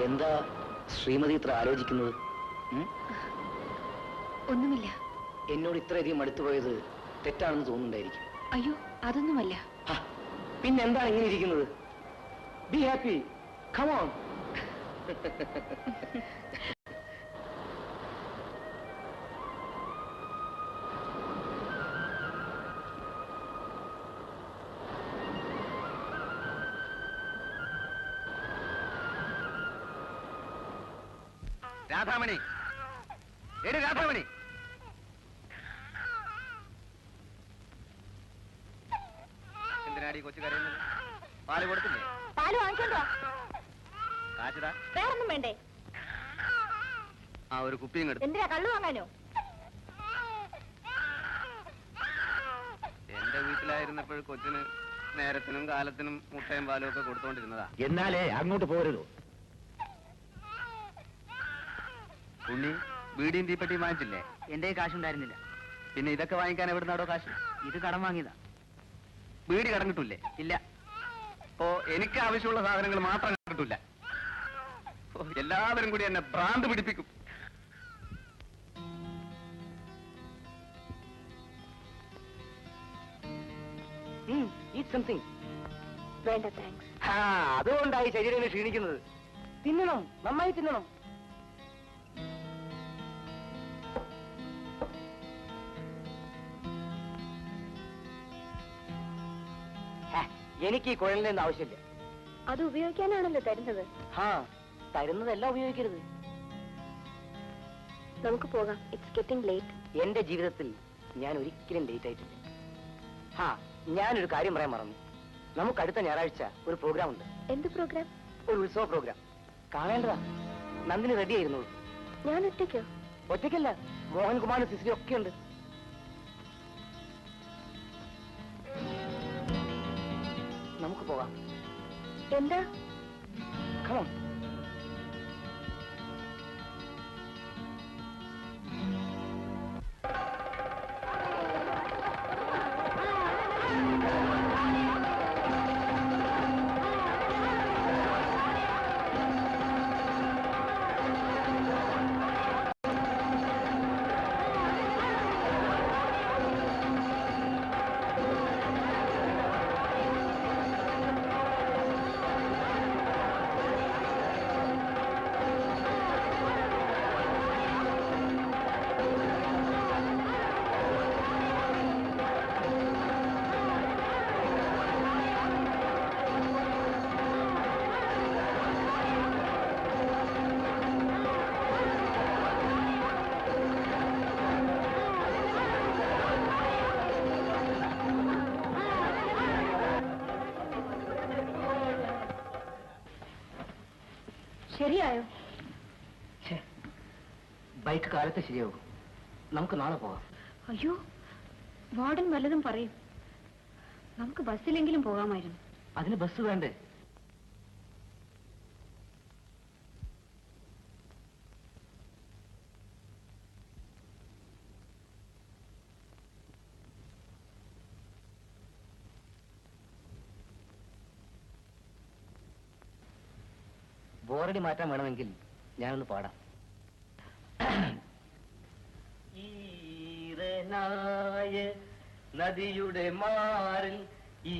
എന്താ ശ്രീമതി ഇത്ര ആലോചിക്കുന്നത്? ഒന്നുമില്ല. എന്നോട് ഇത്രയധികം അടുത്തുപോയത് തെറ്റാണെന്ന് തോന്നുന്നുണ്ടായിരിക്കും. അയ്യോ, അതൊന്നുമല്ല. പിന്നെന്താണ് ഇങ്ങനെ ഇരിക്കുന്നത്? Be happy, come on. Radhamani, എടി രാധാമണി, എന്തിനാടി കൊച്ചു കരയുന്നത്? പാല് കൊടുത്തില്ലേ? പാല് വാങ്ങിച്ചോണ്ടോ? കാശിതാ. വേറൊന്നും വേണ്ടേ? ആ, ഒരു കുപ്പിയും എടുത്തു. എന്തിനാ, കള്ളു വാങ്ങാനോ? എന്റെ വീട്ടിലായിരുന്നപ്പോൾ കൊച്ചിന് നേരത്തിനും കാലത്തിനും മുട്ടയും പാലും ഒക്കെ കൊടുത്തോണ്ടിരുന്നതാ. എന്നാലേ അങ്ങോട്ട് പോരുതോ? ഉണ്ണി, വീടിയും തീപ്പെട്ടിയും വാങ്ങിച്ചില്ലേ? എന്റെ കാശുണ്ടായിരുന്നില്ല. പിന്നെ ഇതൊക്കെ വാങ്ങിക്കാൻ എവിടുന്നാടോ കാശ്? ഇത് കടം വാങ്ങിയതാ. വീട് കടം കിട്ടൂലേ? ഇല്ല. ഓ, എനിക്ക് ആവശ്യമുള്ള സാധനങ്ങൾ മാത്രം കിട്ടൂല. ഓ, എല്ലാവരും കൂടി എന്നെ ഭ്രാന്ത് പിടിപ്പിക്കും. വേണ്ട, താങ്ക്സ്. അതുകൊണ്ടായി ശരീരം ക്ഷീണിക്കുന്നത്. തിന്നണം, നന്നായി തിന്നണം. എനിക്ക് ഈ കുഴലിന്റെ ഒന്നും ആവശ്യമില്ല. അത് ഉപയോഗിക്കാനാണല്ലോ തരുന്നത്. തരുന്നതെല്ലാം ഉപയോഗിക്കരുത്. നമുക്ക് പോകാം. It's getting late. എന്റെ ജീവിതത്തിൽ ഞാൻ ഒരിക്കലും ലേറ്റ് ആയിട്ടില്ല. ഞാനൊരു കാര്യം പറയാൻ മറന്നു. നമുക്ക് അടുത്ത ഞായറാഴ്ച ഒരു പ്രോഗ്രാം ഉണ്ട്. എന്ത് പ്രോഗ്രാം? ഒരു ഉത്സവ പ്രോഗ്രാം. കാണേണ്ടതാ. നന്ദിനി റെഡി ആയിരുന്നുള്ളൂ. ഞാൻ ഒറ്റയ്ക്കോ? ഒറ്റയ്ക്കല്ല, മോഹൻകുമാറും സിസിലും ഒക്കെ ഉണ്ട്. നമുക്ക് പോകാം. എന്താ? Come on. ശരിയായോ? ബൈക്ക് കാലത്ത് ശരിയാവും. നമുക്ക് നാളെ പോകാം. അയ്യോ, വാർഡൻ വല്ലതും പറയും. നമുക്ക് ബസ്സിലെങ്കിലും പോകാമായിരുന്നു. അതിന് ബസ് വേണ്ടേ? ബോറടി മാറ്റാൻ വേണമെങ്കിൽ ഞാനൊന്ന് പാടാം. ഈറനായ നദിയുടെ മാറിൽ ഈ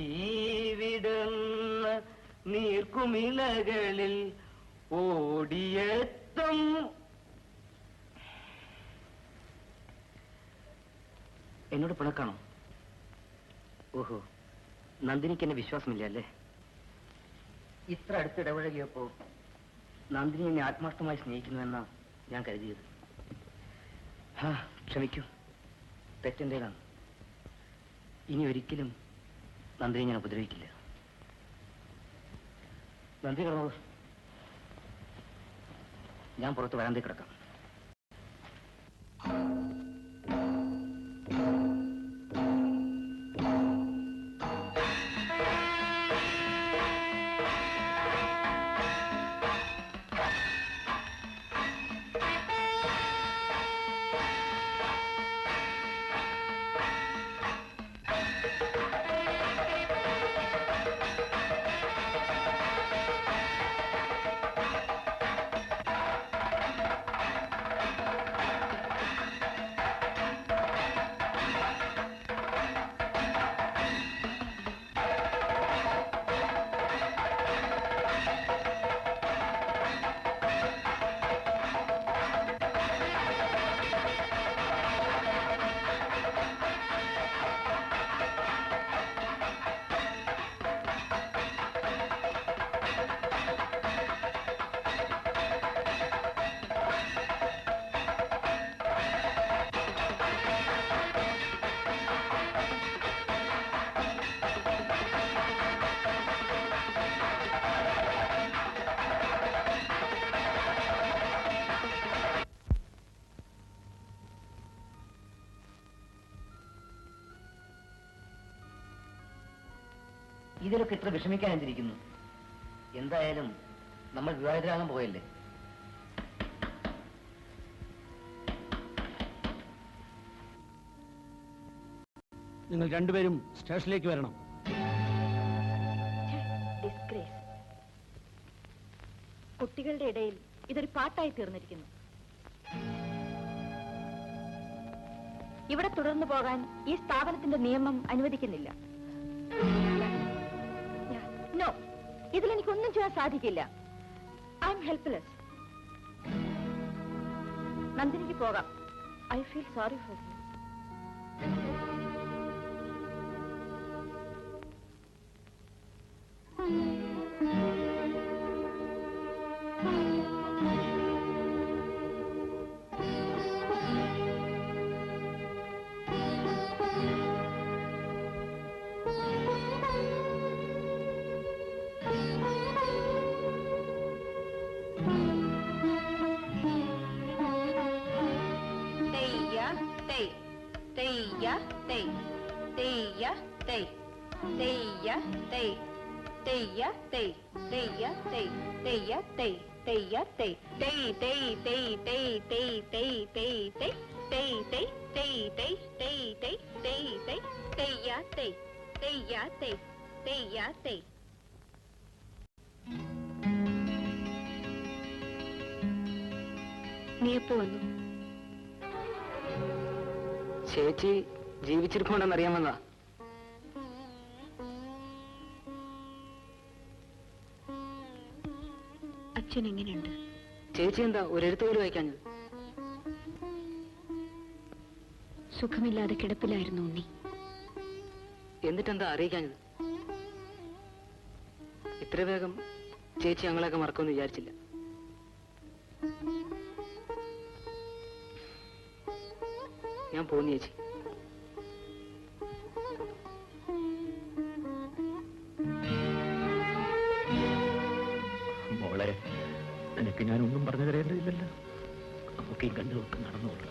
വിടുന്ന നീർക്കുമിളകളിൽ ഓടിയെത്തും. എന്നോട് പിണക്കാണോ? ഓഹോ, നന്ദിനിക്ക് എന്നെ വിശ്വാസമില്ല അല്ലേ? ഇത്ര അടുത്ത് ഇടപഴകിയപ്പോ നന്ദിനി എന്നെ ആത്മാർത്ഥമായി സ്നേഹിക്കുന്നുവെന്നാ ഞാൻ കരുതിയത്. ക്ഷമിക്കൂ, തെറ്റെന്തേലാണ്. ഇനി ഒരിക്കലും നന്ദിനി ഞാൻ ഉപദ്രവിക്കില്ല. നന്ദി കിടന്നോളൂ, ഞാൻ പുറത്ത് വരാന്തേ കിടക്കാം. ഇതിലൊക്കെ ഇത്ര വിഷമിക്കാൻ എന്തിരിക്കുന്നു? എന്തായാലും നമ്മൾ വിവാഹിതരാകാൻ പോയല്ലേ. നിങ്ങൾ രണ്ടുപേരും സ്റ്റേഷനിലേക്ക് വരണം. ഡിസ്ഗ്രേസ്. കുട്ടികളുടെ ഇടയിൽ ഇതൊരു പാട്ടായി തീർന്നിരിക്കുന്നു. ഇവിടെ തുടർന്നു പോകാൻ ഈ സ്ഥാപനത്തിന്റെ നിയമം അനുവദിക്കുന്നില്ല. നോ, ഇതിലെനിക്കൊന്നും ചെയ്യാൻ സാധിക്കില്ല. I M helpless. നന്ദിനിക്ക് പോകാം. I feel sorry for you. നീ എപ്പോ വന്നു? ചേച്ചി ജീവിച്ചിരിപ്പുണ്ടെന്ന് അറിയാമെന്നാ. അച്ഛൻ എങ്ങനെയുണ്ട്? ചേച്ചി എന്താ ഒരെഴുത്ത് പോലും വായിക്കാഞ്ഞത്? സുഖമില്ലാതെ കിടപ്പിലായിരുന്നു ഉണ്ണി. എന്നിട്ടെന്താ അറിയിക്കാഞ്ഞത്? ഇത്ര വേഗം ചേച്ചി ഞങ്ങളെയൊക്കെ മറക്കുമെന്ന് വിചാരിച്ചില്ല. ഞാൻ പോന്നു ചേച്ചി. മോളെ, നിനക്ക് ഞാനൊന്നും പറഞ്ഞു തരേണ്ടതില്ലല്ലോ. നമുക്ക് ഈ കണ്ടു നടന്നോളൂ.